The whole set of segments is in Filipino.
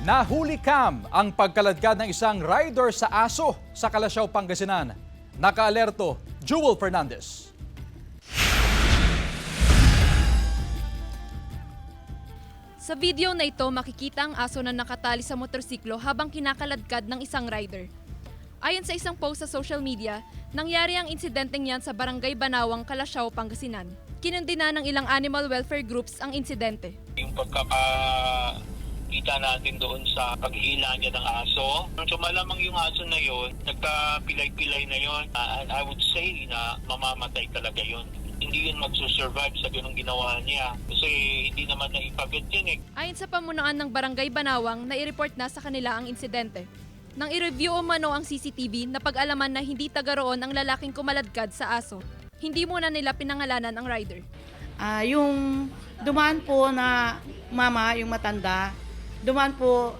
Nahuli cam ang pagkaladkad ng isang rider sa aso sa Calasiao, Pangasinan. Nakaalerto, Jewel Fernandez. Sa video na ito, makikita ang aso na nakatali sa motorsiklo habang kinakaladkad ng isang rider. Ayon sa isang post sa social media, nangyari ang insidenteng yan sa Barangay Banawang, Calasiao, Pangasinan. Kinundina ng ilang animal welfare groups ang insidente. Yung pagkakita natin doon sa paghila niya ng aso. So malamang yung aso na yon, nagkapilay-pilay na yon. And I would say na mamamatay talaga yon. Hindi yun magsusurvive sa ganung ginawa niya. Kasi hindi naman naipagad yun eh. Ayon sa pamunuan ng Barangay Banawang, nai-report na sa kanila ang insidente. Nang i-review umano ang CCTV, napag-alaman na hindi taga roon ang lalaking kumaladkad sa aso. Hindi muna nila pinangalanan ang rider. Yung dumaan po na mama, yung matanda, dumaan po,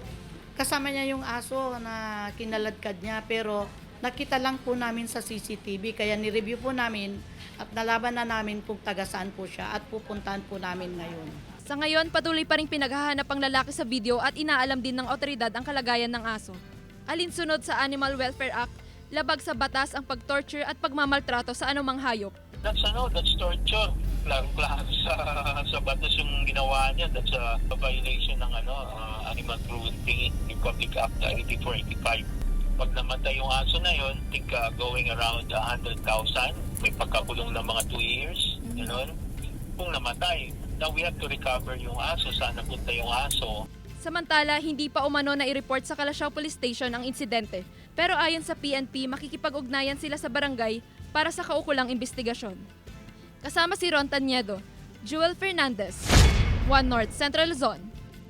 kasama niya yung aso na kinaladkad niya, pero nakita lang po namin sa CCTV, kaya ni-review po namin at nalaban na namin kung taga saan po siya at pupuntahan po namin ngayon. Sa ngayon, patuloy pa rin pinaghahanap ang lalaki sa video at inaalam din ng otoridad ang kalagayan ng aso. Alinsunod sa Animal Welfare Act, labag sa batas ang pag-torture at pagmamaltrato sa anumang hayop. That's torture. Klaro sa batas yung ginawa niya. That's a violation ng Animal Cruelty Republic Act 8485. Pag namatay yung aso na yun, think going around 100,000. May pagkakulong ng mga 2 years. Gano'n. Kung namatay, now we have to recover yung aso. Saan napunta yung aso? Samantala, hindi pa umano na i-report sa Calasiao Police Station ang insidente. Pero ayon sa PNP, makikipag-ugnayan sila sa barangay para sa kaukulang investigasyon. Kasama si Ron Taniedo, Jewel Fernandez, One North Central Luzon.